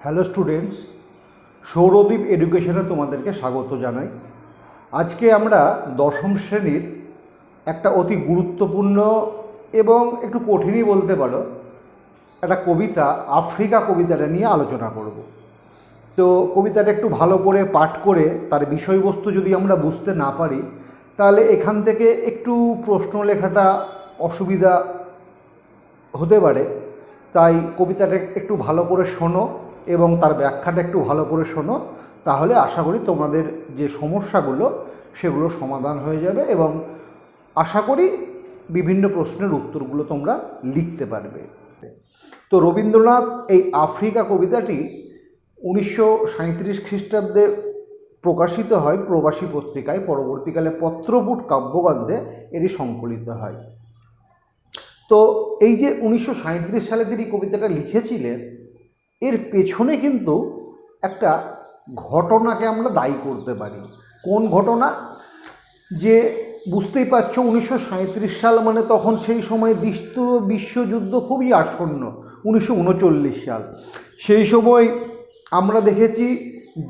Hello students, Sourodip এডুকেশনে তোমাদেরকে স্বাগত জানাই। আজকে আমরা দশম শ্রেণীর একটা অতি গুরুত্বপূর্ণ এবং একটু কঠিনই বলতে পারো একটা কবিতা, আফ্রিকা কবিতাটা নিয়ে আলোচনা করব। তো কবিতাটা একটু ভালো করে পাঠ করে তার বিষয়বস্তু যদি আমরা বুঝতে না পারি তাহলে এখান থেকে একটু প্রশ্ন লেখাটা অসুবিধা হতে পারে। তাই কবিতাটা একটু ভালো করে শোনো এবং তার ব্যাখ্যাটা একটু ভালো করে শোনো, তাহলে আশা করি তোমাদের যে সমস্যাগুলো সেগুলো সমাধান হয়ে যাবে এবং আশা করি বিভিন্ন প্রশ্নের উত্তরগুলো তোমরা লিখতে পারবে। তো রবীন্দ্রনাথ এই আফ্রিকা কবিতাটি 1937 খ্রিস্টাব্দে প্রকাশিত হয় প্রবাসী পত্রিকায়, পরবর্তীকালে পত্রপুট কাব্যগ্রন্থে এটি সংকলিত হয়। তো এই যে 1937 সালে তিনি কবিতাটা লিখেছিলেন, এর পেছনে কিন্তু একটা ঘটনাকে আমরা দায়ী করতে পারি। কোন ঘটনা? যে বুঝতেই পারছো 1937 সাল মানে তখন সেই সময় দ্বিতীয় বিশ্বযুদ্ধ খুবই আসন্ন, 1939 সাল। সেই সময় আমরা দেখেছি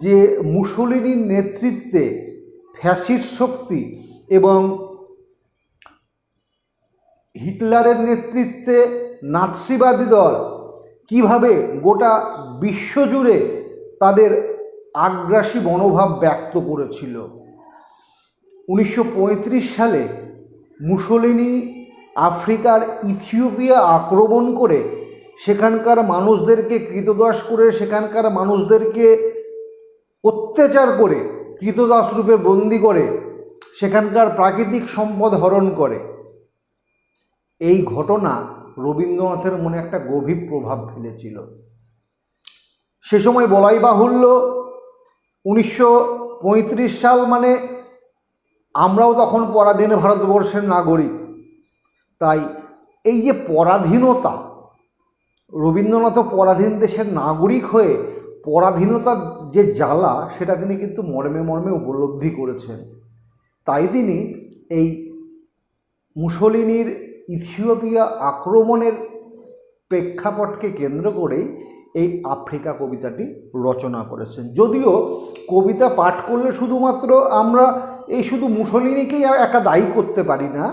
যে মুসোলিনির নেতৃত্বে ফ্যাসিস্ট শক্তি এবং হিটলারের নেতৃত্বে নাৎসিবাদী দল কিভাবে গোটা বিশ্বজুড়ে তাদের আগ্রাসী মনোভাব ব্যক্ত করেছিল। 1935 সালে মুসোলিনি আফ্রিকার ইথিওপিয়া আক্রমণ করে সেখানকার মানুষদেরকে ক্রীতদাস করে, সেখানকার মানুষদেরকে অত্যাচার করে ক্রীতদাস রূপে বন্দি করে সেখানকার প্রাকৃতিক সম্পদ হরণ করে। এই ঘটনা রবীন্দ্রনাথের মনে একটা গভীর প্রভাব ফেলেছিল। সে সময় বলাই বাহুল্য 1935 সাল মানে আমরাও তখন পরাধীন ভারতবর্ষের নাগরিক। তাই এই যে পরাধীনতা, রবীন্দ্রনাথ পরাধীন দেশের নাগরিক হয়ে পরাধীনতার যে জ্বালা সেটা তিনি কিন্তু মর্মে মর্মে উপলব্ধি করেছেন। তাই তিনি এই মুসোলিনির ইথিওপিয়া আক্রমণের প্রেক্ষাপটকে কেন্দ্র করেই এই আফ্রিকা কবিতাটি রচনা করেছেন। যদিও কবিতা পাঠ করলে শুধুমাত্র আমরা এই শুধু মুসোলিনিকেই একা দায়ী করতে পারি না,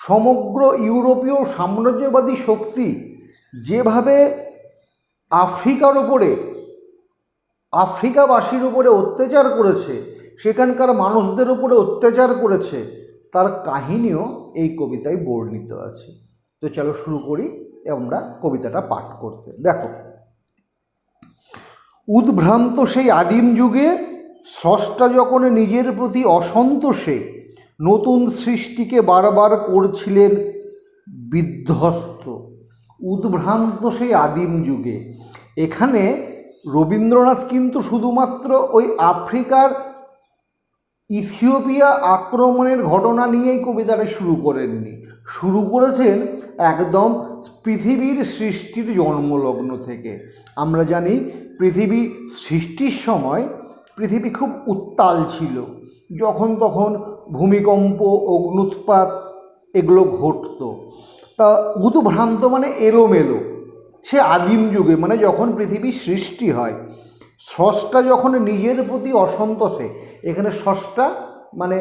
সমগ্র ইউরোপীয় সাম্রাজ্যবাদী শক্তি যেভাবে আফ্রিকাবাসীর উপরে অত্যাচার করেছে, সেখানকার মানুষদের উপরে অত্যাচার করেছে, তার কাহিনীও এই কবিতায় বর্ণিত আছে। তো চলো শুরু করি আমরা কবিতাটা পাঠ করতে। দেখো, উদ্ভ্রান্ত সেই আদিম যুগে স্রষ্টা যখন নিজের প্রতি অসন্তোষে নতুন সৃষ্টিকে বারবার করছিলেন বিধ্বস্ত। উদ্ভ্রান্ত সেই আদিম যুগে, এখানে রবীন্দ্রনাথ কিন্তু শুধুমাত্র ওই আফ্রিকার ইথিওপিয়া আক্রমণের ঘটনা নিয়েই কবিতাটা শুরু করেননি, শুরু করেছেন একদম পৃথিবীর সৃষ্টির জন্মলগ্ন থেকে। আমরা জানি পৃথিবী সৃষ্টির সময় পৃথিবী খুব উত্তাল ছিল, যখন তখন ভূমিকম্প, অগ্ন্যুৎপাত এগুলো ঘটত। তা উদ্ভ্রান্ত মানে এলোমেলো। সে আদিম যুগে মানে যখন পৃথিবীর সৃষ্টি হয়, স্রষ্টা যখন নিজের প্রতি অসন্তোষে, এখানে স্রষ্টা মানে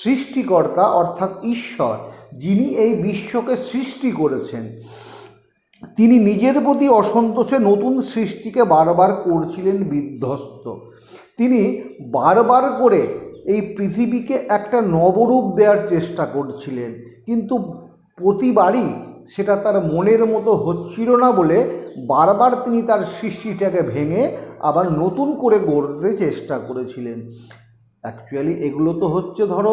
সৃষ্টিকর্তা অর্থাৎ ঈশ্বর, যিনি এই বিশ্বকে সৃষ্টি করেছেন, তিনি নিজের প্রতি অসন্তোষে নতুন সৃষ্টিকে বারবার করছিলেন বিধ্বস্ত। তিনি বারবার করে এই পৃথিবীকে একটা নবরূপ দেওয়ার চেষ্টা করছিলেন, কিন্তু প্রতিবারই সেটা তার মনের মতো হচ্ছিল না বলে বারবার তিনি তার সৃষ্টিটাকে ভেঙে আবার নতুন করে গড়তে চেষ্টা করেছিলেন। অ্যাকচুয়ালি এগুলো তো হচ্ছে ধরো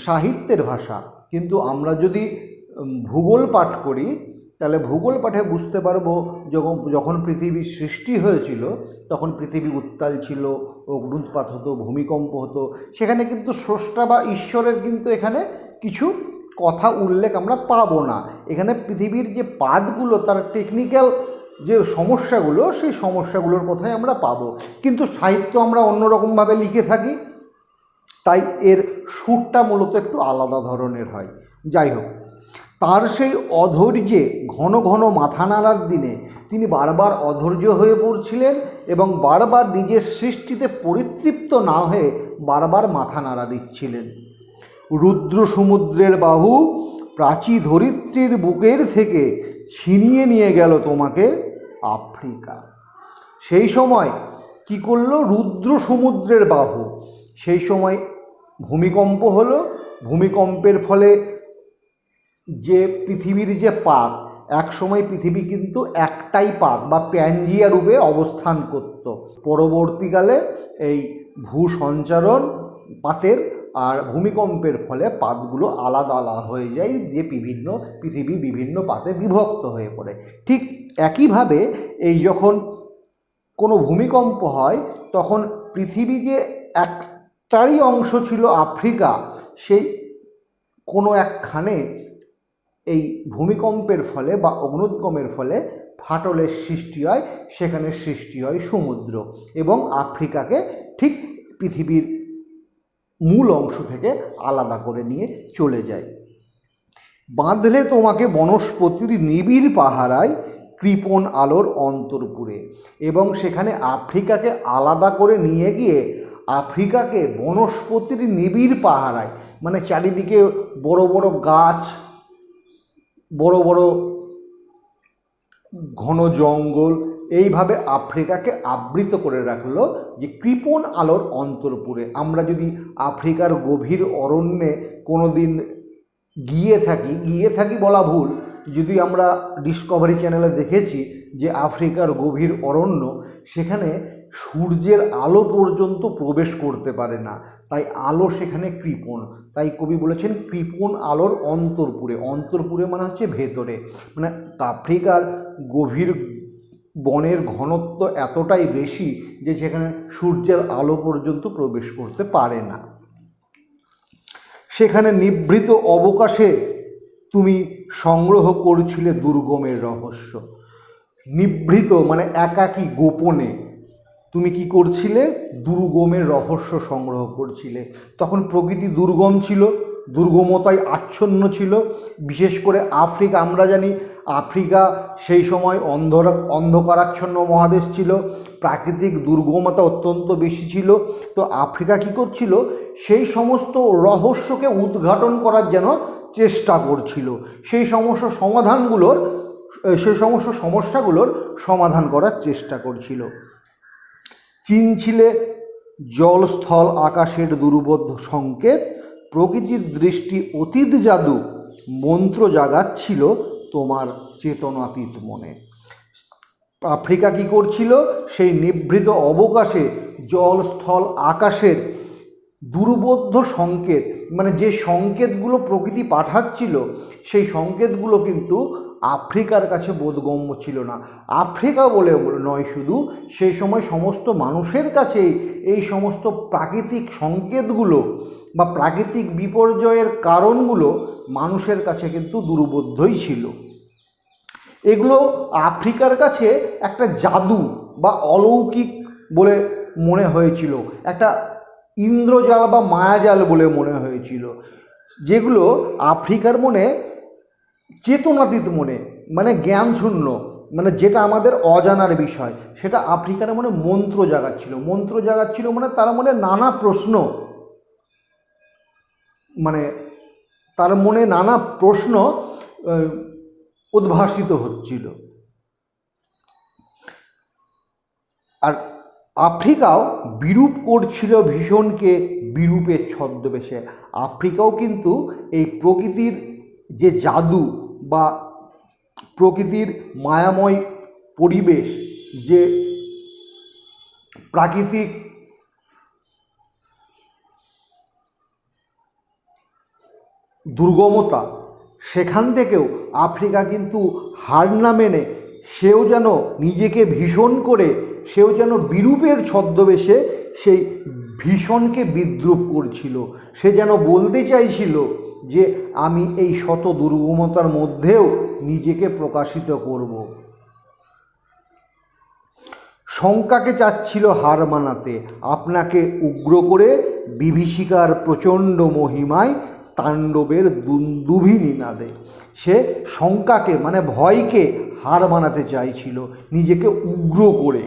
সাহিত্যের ভাষা, কিন্তু আমরা যদি ভূগোল পাঠ করি তাহলে ভূগোল পাঠে বুঝতে পারবো যখন পৃথিবীর সৃষ্টি হয়েছিল তখন পৃথিবী উত্তাল ছিল, অগ্ন্যুৎপাত হতো, ভূমিকম্প হতো। সেখানে কিন্তু স্রষ্টা বা ঈশ্বরের কিন্তু এখানে কিছু কথা উল্লেখ আমরা পাবো না। এখানে পৃথিবীর যে পাতগুলো, তার টেকনিক্যাল যে সমস্যাগুলো, সেই সমস্যাগুলোর কথাই আমরা পাবো, কিন্তু সাহিত্য আমরা অন্যরকমভাবে লিখে থাকি, তাই এর সুরটা মূলত একটু আলাদা ধরনের হয়। যাই হোক, তার সেই অধৈর্যে ঘন ঘন মাথা নাড়ার দিনে তিনি বারবার অধৈর্য হয়ে পড়ছিলেন এবং বারবার নিজের সৃষ্টিতে পরিতৃপ্ত না হয়ে বারবার মাথা নাড়া দিচ্ছিলেন। রুদ্র সমুদ্রের বাহু প্রাচী ধরিত্রীর বুকের থেকে ছিনিয়ে নিয়ে গেল তোমাকে আফ্রিকা। সেই সময় কি করলো? রুদ্র সমুদ্রের বাহু, সেই সময় ভূমিকম্প হলো। ভূমিকম্পের ফলে যে পৃথিবীর যে পাত, এক সময় পৃথিবী কিন্তু একটাই পাত বা প্যাঞ্জিয়া রূপে অবস্থান করত। পরবর্তীকালে এই ভূসঞ্চারণ পাতের আর ভূমিকম্পের ফলে পাতগুলো আলাদা আলাদা হয়ে যায়, যে পৃথিবী বিভিন্ন পাতে বিভক্ত হয়ে পড়ে। ঠিক একইভাবে এই যখন কোনো ভূমিকম্প হয় তখন পৃথিবী যে একটারই অংশ ছিল আফ্রিকা, সেই কোনো একখানে এই ভূমিকম্পের ফলে বা অগ্নুদ্গমের ফলে ফাটলের সৃষ্টি হয়, সেখানে সৃষ্টি হয় সমুদ্র এবং আফ্রিকাকে ঠিক পৃথিবীর মূল অংশ থেকে আলাদা করে নিয়ে চলে যায়। বাঁধলে তোমাকে বনস্পতির নিবিড় পাহারায় কৃপণ আলোর অন্তরপুরে, এবং সেখানে আফ্রিকাকে আলাদা করে নিয়ে গিয়ে আফ্রিকাকে বনস্পতির নিবিড় পাহারায়, মানে চারিদিকে বড় বড় গাছ, বড় বড় ঘন জঙ্গল, এইভাবে আফ্রিকাকে আবৃত করে রাখলো যে কৃপণ আলোর অন্তরপুরে। আমরা যদি আফ্রিকার গভীর অরণ্যে কোনো দিন গিয়ে থাকি বলা ভুল, যদি আমরা ডিসকভারি চ্যানেলে দেখেছি যে আফ্রিকার গভীর অরণ্য, সেখানে সূর্যের আলো পর্যন্ত প্রবেশ করতে পারে না, তাই আলো সেখানে কৃপণ। তাই কবি বলেছেন কৃপণ আলোর অন্তরপুরে। অন্তরপুরে মানে হচ্ছে ভেতরে, মানে আফ্রিকার গভীর বনের ঘনত্ব এতটাই বেশি যে সেখানে সূর্যের আলো পর্যন্ত প্রবেশ করতে পারে না। সেখানে নিভৃত অবকাশে তুমি সংগ্রহ করছিলে দুর্গমের রহস্য। নিভৃত মানে একাকী, গোপনে তুমি কি করছিলে? দুর্গমের রহস্য সংগ্রহ করছিলে। তখন প্রকৃতি দুর্গম ছিল, দুর্গমতায় আচ্ছন্ন ছিল। বিশেষ করে আফ্রিকা, আমরা জানি আফ্রিকা সেই সময় অন্ধকারাচ্ছন্ন মহাদেশ ছিল, প্রাকৃতিক দুর্গমতা অত্যন্ত বেশি ছিল। তো আফ্রিকা কী করছিল? সেই সমস্ত রহস্যকে উদ্ঘাটন করার যেন চেষ্টা করছিল, সেই সমস্ত সমস্যাগুলোর সমাধান করার চেষ্টা করছিল। চিনছিলে জল স্থল আকাশের দুর্বোধ্য সংকেত, প্রকৃতির দৃষ্টি অতীত জাদু মন্ত্র জাগাচ্ছিল তোমার চেতনাতীত মনে। আফ্রিকা কী করছিল? সেই নিভৃত অবকাশে জল স্থল আকাশের দুর্বোধ্য সংকেত, মানে যে সংকেতগুলো প্রকৃতি পাঠাচ্ছিল, সেই সংকেতগুলো কিন্তু আফ্রিকার কাছে বোধগম্য ছিল না। আফ্রিকা বলে নয় শুধু, সেই সময় সমস্ত মানুষের কাছেই এই সমস্ত প্রাকৃতিক সংকেতগুলো বা প্রাকৃতিক বিপর্যয়ের কারণগুলো মানুষের কাছে কিন্তু দুর্বোধ্যই ছিল। এগুলো আফ্রিকার কাছে একটা জাদু বা অলৌকিক বলে মনে হয়েছিল, একটা ইন্দ্রজাল বা মায়াজাল বলে মনে হয়েছিল, যেগুলো আফ্রিকার মনে চেতনাতীত মনে, মানে জ্ঞানশূন্য, মানে যেটা আমাদের অজানার বিষয়, সেটা আফ্রিকার মনে মন্ত্র জাগাচ্ছিল। মানে তার মনে নানা প্রশ্ন, মানে তার মনে নানা প্রশ্ন উদ্ভাসিত হচ্ছিল। আর আফ্রিকাও বিরূপ করছিল ভীষণকে বিরূপের ছদ্মবেশে। আফ্রিকাও কিন্তু এই প্রকৃতির যে জাদু বা প্রকৃতির মায়াময় পরিবেশ, যে প্রাকৃতিক দুর্গমতা, সেখান থেকেও আফ্রিকা কিন্তু হার না মেনে সেও যেন নিজেকে ভীষণ করে, সেও যেন বিরূপের ছদ্মবেশে সেই ভীষণকে বিদ্রূপ করছিল। সে যেন বলতে চাইছিল যে আমি এই শত দুর্গমতার মধ্যেও নিজেকে প্রকাশিত করব। শঙ্কাকে চাচ্ছিল হার মানাতে, আপনাকে উগ্র করে বিভীষিকার প্রচণ্ড মহিমায় তাণ্ডবের দুন্দুভি নিনাদে। সে শঙ্কাকে মানে ভয়কে হার মানাতে চাইছিল নিজেকে উগ্র করে।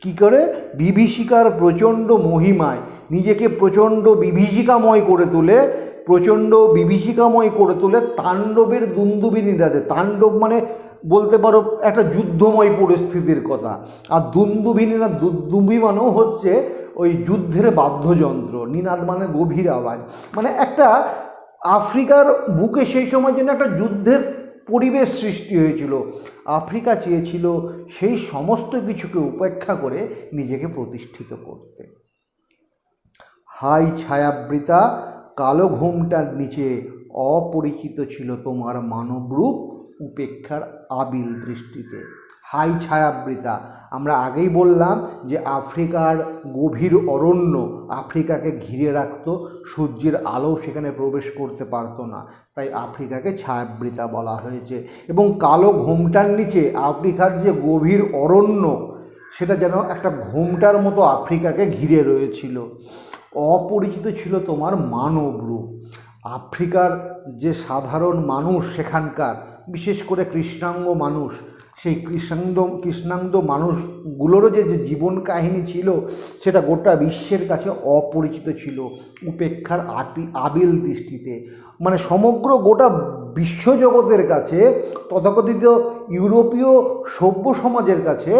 কি করে? বিভীষিকার প্রচণ্ড মহিমায় নিজেকে প্রচণ্ড বিভীষিকাময় করে তোলে, তাণ্ডবের দুন্দুভি নিনাদে। তাণ্ডব মানে বলতে পারো একটা যুদ্ধময় পরিস্থিতির কথা, আর দুন্দুভি নিনাদ, দুন্দুভি মানেও হচ্ছে ওই যুদ্ধের বাদ্যযন্ত্র, নিনাদ মানে গভীর আওয়াজ। মানে একটা আফ্রিকার বুকে সেই সময় যেন একটা যুদ্ধের পরিবেশ সৃষ্টি হয়েছিল। আফ্রিকা চেয়েছিল সেই সমস্ত কিছুকে উপেক্ষা করে নিজেকে প্রতিষ্ঠিত করতে। হাই ছায়াবৃতা কালো ঘোমটার নিচে অপরিচিত ছিল তোমার মানবরূপ উপেক্ষার আবিল দৃষ্টিতে। হাই ছায়াবৃতা, আমরা আগেই বললাম যে আফ্রিকার গভীর অরণ্য আফ্রিকাকে ঘিরে রাখত, সূর্যের আলো সেখানে প্রবেশ করতে পারতো না, তাই আফ্রিকাকে ছায়াবৃতা বলা হয়েছে। এবং কালো ঘোমটার নিচে আফ্রিকার যে গভীর অরণ্য সেটা যেন একটা ঘোমটার মতো আফ্রিকাকে ঘিরে রয়েছিল। অপরিচিত ছিল তোমার মানব রূপ। আফ্রিকার যে সাধারণ মানুষ সেখানকার, বিশেষ করে কৃষ্ণাঙ্গ মানুষ, সেই কৃষ্ণাঙ্গ মানুষগুলোরও যে জীবন কাহিনী ছিল সেটা গোটা বিশ্বের কাছে অপরিচিত ছিল উপেক্ষার আবিল দৃষ্টিতে। মানে সমগ্র গোটা বিশ্বজগতের কাছে, তথাকথিত ইউরোপীয় সভ্য সমাজের কাছে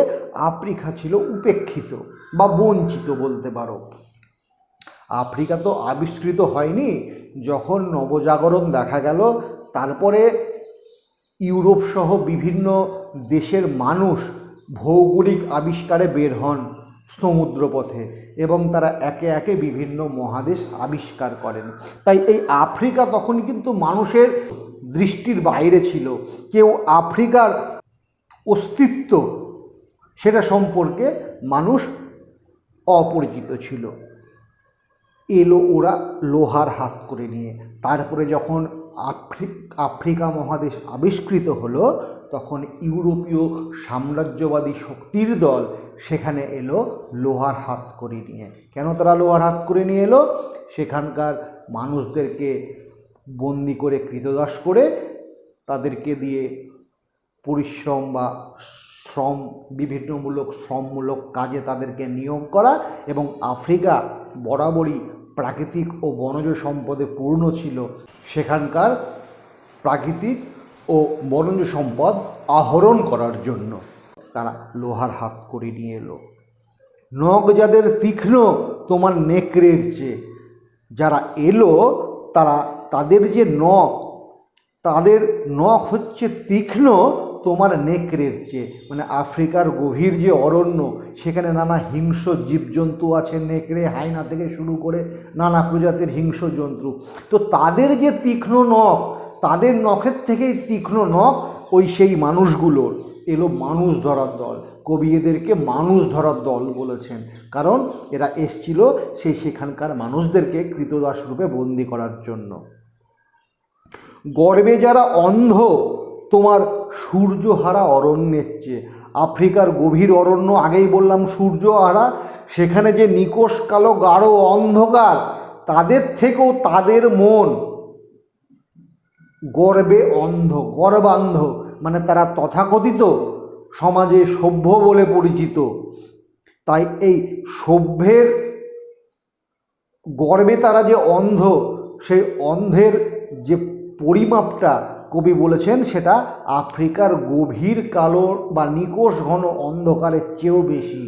আফ্রিকা ছিল উপেক্ষিত বা বঞ্চিত বলতে পারো। আফ্রিকা তো আবিষ্কৃত হয়নি, যখন নবজাগরণ দেখা গেল তারপরে ইউরোপ সহ বিভিন্ন দেশের মানুষ ভৌগোলিক আবিষ্কারে বের হন সমুদ্রপথে, এবং তারা একে একে বিভিন্ন মহাদেশ আবিষ্কার করেন। তাই এই আফ্রিকা তখন কিন্তু মানুষের দৃষ্টির বাইরে ছিল। কেউ আফ্রিকার অস্তিত্ব সেটা সম্পর্কে মানুষ অপরিচিত ছিল। এলো ওরা লোহার হাত করে নিয়ে। তারপরে যখন আফ্রিকা মহাদেশ আবিষ্কৃত হলো তখন ইউরোপীয় সাম্রাজ্যবাদী শক্তির দল সেখানে এলো লোহার হাত করে নিয়ে। কেন তারা লোহার হাত করে নিয়ে এলো? সেখানকার মানুষদেরকে বন্দি করে কৃতদাস করে তাদেরকে দিয়ে পরিশ্রম বা শ্রমমূলক কাজে তাদেরকে নিয়োগ করা। এবং আফ্রিকা বরাবরই প্রাকৃতিক ও বনজ সম্পদে পূর্ণ ছিল, সেখানকার প্রাকৃতিক ও বনজ সম্পদ আহরণ করার জন্য তারা লোহার হাত করে নিয়ে এলো। নখ যাদের তীক্ষ্ণ তোমার নেকড়ের চেয়ে, যারা এলো তাদের যে নখ, তাদের নখ হচ্ছে তীক্ষ্ণ তোমার নেকড়ের চেয়ে। মানে আফ্রিকার গভীর যে অরণ্য সেখানে নানা হিংস্র জীবজন্তু আছে, নেকড়ে হায়না থেকে শুরু করে নানা প্রজাতির হিংস্র জন্তু। তো তাদের যে তীক্ষ্ণ নখ, তাদের নখের থেকেই তীক্ষ্ণ নখ ওই সেই মানুষগুলোর। এলো মানুষ ধরার দল। কবি এদেরকে মানুষ ধরার দল বলেছেন, কারণ এরা এসছিল সেখানকার মানুষদেরকে কৃতদাস রূপে বন্দি করার জন্য। গর্বে যারা অন্ধ তোমার সূর্যহারা অরণ্যের চেয়ে। আফ্রিকার গভীর অরণ্য, আগেই বললাম সূর্যহারা, সেখানে যে নিকোষ কালো গাঢ় অন্ধকার, তাদের থেকেও তাদের মন গর্বে অন্ধ, গর্বান্ধ। মানে তারা তথাকথিত সমাজে সভ্য বলে পরিচিত, তাই এই সভ্যের গর্বে তারা যে অন্ধ, সেই অন্ধের যে পরিমাপটা কবি বলেছেন সেটা আফ্রিকার গভীর কালো বা নিকোষ ঘন অন্ধকারের চেয়েও বেশি।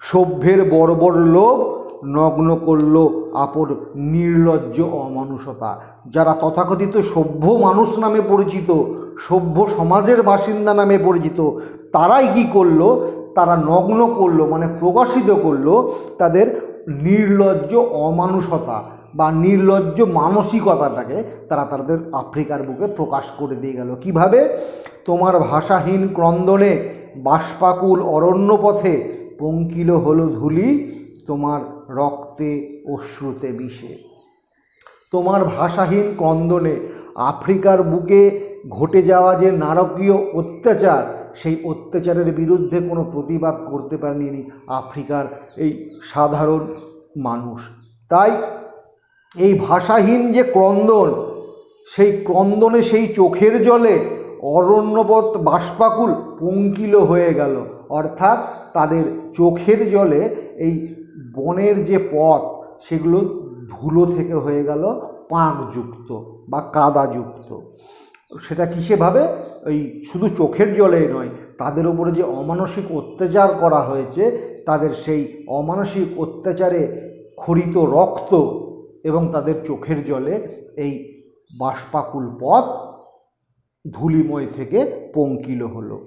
সভ্যের বর্বর লোভ নগ্ন করল আপর নির্লজ্জ অমানুষতা। যারা তথাকথিত সভ্য মানুষ নামে পরিচিত, সভ্য সমাজের বাসিন্দা নামে পরিচিত, তারাই কি করলো? তারা নগ্ন করলো, মানে প্রকাশিত করলো তাদের নির্লজ্জ অমানুষতা বা নির্লজ্জ মানসিকতাটাকে তারা তাদের আফ্রিকার বুকে প্রকাশ করে দিয়ে গেল। কিভাবে? তোমার ভাষাহীন ক্রন্দনে বাষ্পাকুল অরণ্যপথে পঙ্কিল হলো ধূলি তোমার রক্তে অশ্রুতে বিষে। তোমার ভাষাহীন ক্রন্দনে আফ্রিকার বুকে ঘটে যাওয়া যে নারকীয় অত্যাচার, সেই অত্যাচারের বিরুদ্ধে কোনো প্রতিবাদ করতে পারেনি আফ্রিকার এই সাধারণ মানুষ। তাই এই ভাষাহীন যে ক্রন্দন, সেই ক্রন্দনে সেই চোখের জলে অরণ্যপথ বাষ্পাকুল পঙ্কিল হয়ে গেল। অর্থাৎ তাদের চোখের জলে এই বনের যে পথ সেগুলো ধুলো থেকে হয়ে গেল পাঁকযুক্ত বা কাদাযুক্ত। সেটা কিসেভাবে? ওই শুধু চোখের জলেই নয়, তাদের উপরে যে অমানসিক অত্যাচার করা হয়েছে, তাদের সেই অমানসিক অত্যাচারে খরিত রক্ত এবং তাদের চোখের জলে এই বাষ্পাকুল পথ ধূলিময় থেকে পঙ্কিল হলো।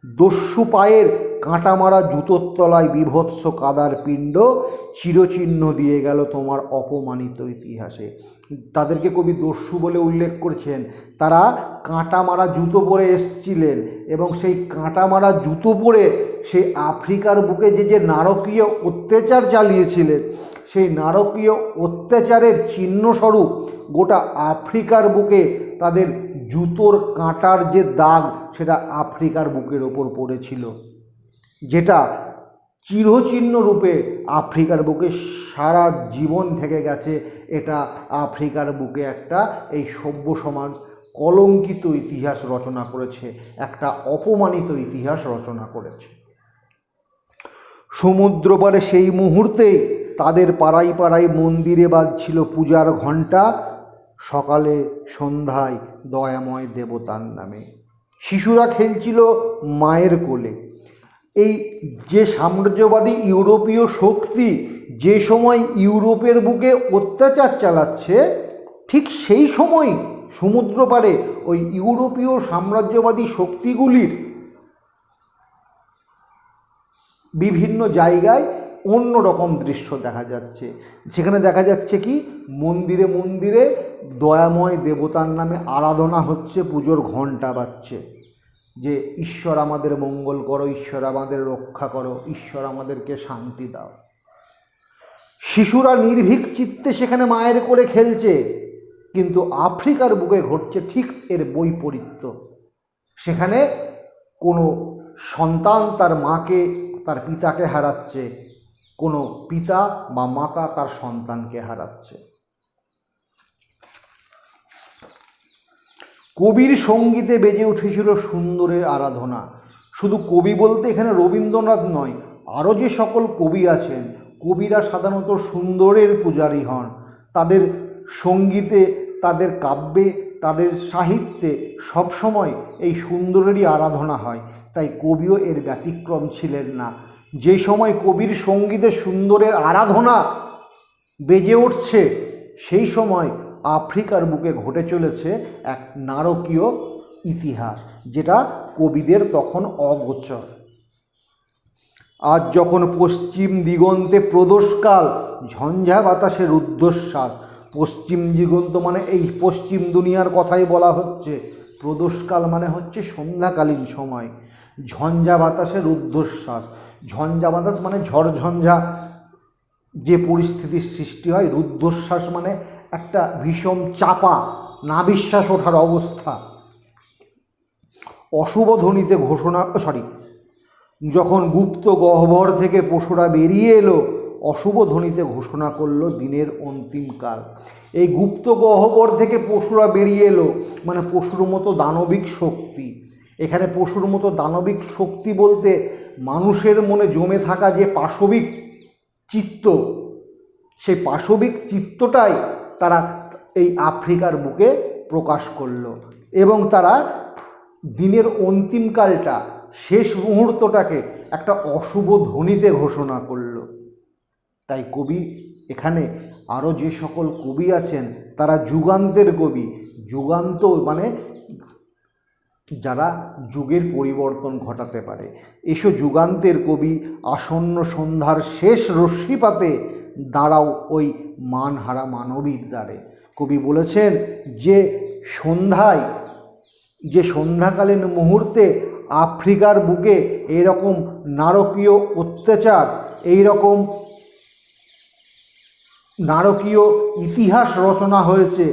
দস্যু পায়ের কাঁটা মারা জুতোর তলায় বিভৎস কাদার পিণ্ড চিরচিহ্ন দিয়ে গেল তোমার অপমানিত ইতিহাসে। তাদেরকে কবি দস্যু বলে উল্লেখ করছেন। তারা কাঁটা মারা জুতো পরে এসছিলেন এবং সেই কাঁটা মারা জুতো পরে সেই আফ্রিকার বুকে যে নারকীয় অত্যাচার চালিয়েছিলেন, সেই নারকীয় অত্যাচারের চিহ্নস্বরূপ গোটা আফ্রিকার বুকে তাদের জুতোর কাঁটার যে দাগ, সেটা আফ্রিকার বুকের ওপর পড়েছিল, যেটা চিরচিহ্ন রূপে আফ্রিকার বুকে সারা জীবন থেকে গেছে। এটা আফ্রিকার বুকে একটা এই সভ্য সমাজ কলঙ্কিত ইতিহাস রচনা করেছে, একটা অপমানিত ইতিহাস রচনা করেছে। সমুদ্র পাড়ে সেই মুহূর্তেই তাদের পাড়ায় পাড়ায় মন্দিরে বাজছিল পূজার ঘণ্টা, সকালে সন্ধ্যায় দয়াময় দেবতার নামে। শিশুরা খেলছিল মায়ের কোলে। এই যে সাম্রাজ্যবাদী ইউরোপীয় শক্তি যে সময় ইউরোপের বুকে অত্যাচার চালাচ্ছে, ঠিক সেই সময় সমুদ্র পাড়ে ওই ইউরোপীয় সাম্রাজ্যবাদী শক্তিগুলির বিভিন্ন জায়গায় অন্য রকম দৃশ্য দেখা যাচ্ছে। সেখানে দেখা যাচ্ছে কি, মন্দিরে মন্দিরে দয়াময় দেবতার নামে আরাধনা হচ্ছে, পুজোর ঘণ্টা বাজছে যে ঈশ্বর আমাদের মঙ্গল করো, ঈশ্বর আমাদের রক্ষা করো, ঈশ্বর আমাদেরকে শান্তি দাও। শিশুরা নির্ভীক চিত্তে সেখানে মায়ের কোলে খেলছে, কিন্তু আফ্রিকার বুকে ঘটছে ঠিক এর বৈপরীত্য। সেখানে কোনো সন্তান তার মাকে, তার পিতাকে হারাচ্ছে, কোনো পিতা বা মাতা তার সন্তানকে হারাচ্ছে। কবির সঙ্গীতে বেজে উঠেছিল সুন্দরের আরাধনা। শুধু কবি বলতে এখানে রবীন্দ্রনাথ নয়, আরও যে সকল কবি আছেন, কবিরা সাধারণত সুন্দরের পূজারী হন। তাদের সঙ্গীতে, তাদের কাব্যে, তাদের সাহিত্যে সবসময় এই সুন্দরেরই আরাধনা হয়। তাই কবিও এর ব্যতিক্রম ছিলেন না। যে সময় কবির সঙ্গীতে সুন্দরের আরাধনা বেজে উঠছে, সেই সময় আফ্রিকার বুকে ঘটে চলেছে এক নারকীয় ইতিহাস, যেটা কবিদের তখন অগোচর। আজ যখন পশ্চিম দিগন্তে প্রদোষকাল, ঝঞ্ঝা বাতাসে রুদ্ধশ্বাস। পশ্চিম দিগন্ত মানে এই পশ্চিম দুনিয়ার কথাই বলা হচ্ছে। প্রদোষকাল মানে হচ্ছে সন্ধ্যাকালীন সময়। ঝঞ্ঝা বাতাসে রুদ্ধশ্বাস, ঝঞ্ঝা বাতাস মানে ঝড়ঝঞ্ঝা যে পরিস্থিতির সৃষ্টি হয়। রুদ্ধশ্বাস মানে একটা ভীষণ চাপা, নাভিশ্বাস ওঠার অবস্থা। অশুভ ধ্বনিতে ঘোষণা যখন গুপ্ত গহ্বর থেকে পশুরা বেরিয়ে এলো, অশুভ ধ্বনিতে ঘোষণা করলো দিনের অন্তিমকাল। এই গুপ্ত গহ্বর থেকে পশুরা বেরিয়ে এলো মানে পশুর মতো দানবিক শক্তি। এখানে পশুর মতো দানবিক শক্তি বলতে মানুষের মনে জমে থাকা যে পাশবিক চিত্ত, সেই পাশবিক চিত্তটাই তারা এই আফ্রিকার বুকে প্রকাশ করলো এবং তারা দিনের অন্তিমকালটা, শেষ মুহূর্তটাকে একটা অশুভ ধ্বনিতে ঘোষণা করল। তাই কবি এখানে আরও যে সকল কবি আছেন তারা যুগান্তের কবি। যুগান্ত মানে যারা যুগের পরিবর্তন ঘটাতে পারে। এসো যুগান্তের কবি, আসন্ন সন্ধ্যার শেষ রশ্মিপাতে দাঁড়াও ওই মানহারা মানবীর দ্বারে। কবি বলেছেন যে সন্ধ্যায়, যে সন্ধ্যাকালীন মুহূর্তে আফ্রিকার বুকে এইরকম নারকীয় অত্যাচার, এই রকম নারকীয় ইতিহাস রচনা হয়েছে,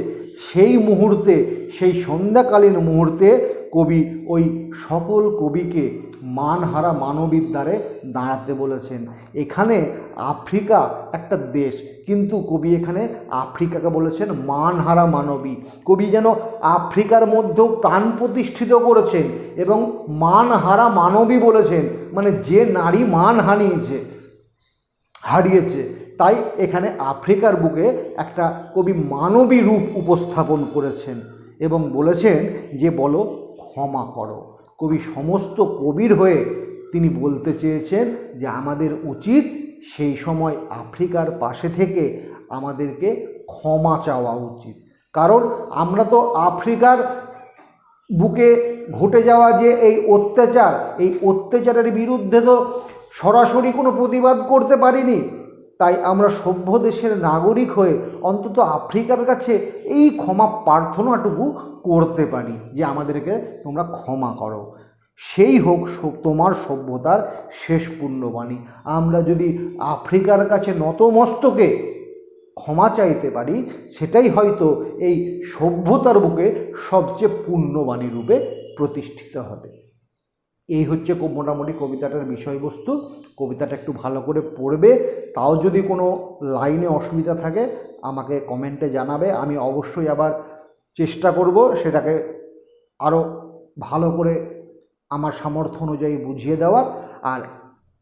সেই মুহূর্তে, সেই সন্ধ্যাকালীন মুহূর্তে কবি ওই সকল কবিকে মানহারা মানবীর দ্বারে দাঁড়াতে বলেছেন। এখানে আফ্রিকা একটা দেশ, কিন্তু কবি এখানে আফ্রিকাকে বলেছেন মানহারা মানবী। কবি যেন আফ্রিকার মধ্যেও প্রাণ প্রতিষ্ঠিত করেছেন এবং মানহারা মানবী বলেছেন, মানে যে নারী মান হারিয়েছে। তাই এখানে আফ্রিকার বুকে একটা কবি মানবী রূপ উপস্থাপন করেছেন এবং বলেছেন যে বলো ক্ষমা করো। কবি সমস্ত কবির হয়ে তিনি বলতে চেয়েছেন যে আমাদের উচিত সেই সময় আফ্রিকার পাশে থেকে আমাদেরকে ক্ষমা চাওয়া উচিত। কারণ আমরা তো আফ্রিকার বুকে ঘটে যাওয়া যে এই অত্যাচারের বিরুদ্ধে তো সরাসরি কোনো প্রতিবাদ করতে পারিনি। তাই আমরা সভ্য দেশের নাগরিক হয়ে অন্তত আফ্রিকার কাছে এই ক্ষমা প্রার্থনাটুকু করতে পারি যে আমাদেরকে তোমরা ক্ষমা করো। সেই হোক তোমার সভ্যতার শেষ পুণ্যবাণী। আমরা যদি আফ্রিকার কাছে নতমস্তকে ক্ষমা চাইতে পারি, সেটাই হয়তো এই সভ্যতার বুকে সবচেয়ে পুণ্যবাণী রূপে প্রতিষ্ঠিত হবে। এই হচ্ছে মোটামুটি কবিতাটার বিষয়বস্তু। কবিতাটা একটু ভালো করে পড়বে। তাও যদি কোনো লাইনে অসুবিধা থাকে আমাকে কমেন্টে জানাবে, আমি অবশ্যই আবার চেষ্টা করব সেটাকে আরও ভালো করে আমার সামর্থ্য অনুযায়ী বুঝিয়ে দেওয়ার। আর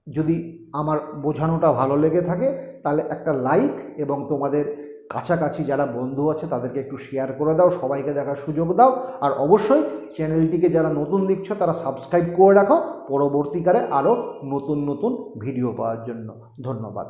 যদি আমার বোঝানোটা ভালো লেগে থাকে তাহলে একটা লাইক এবং তোমাদের কাছাকাছি যারা বন্ধু আছে তাদেরকে একটু শেয়ার করে দাও, সবাইকে দেখার সুযোগ দাও। আর অবশ্যই চ্যানেলটিকে যারা নতুন দেখছো তারা সাবস্ক্রাইব করে রাখো পরবর্তীকালে আরও নতুন নতুন ভিডিও পাওয়ার জন্য। ধন্যবাদ।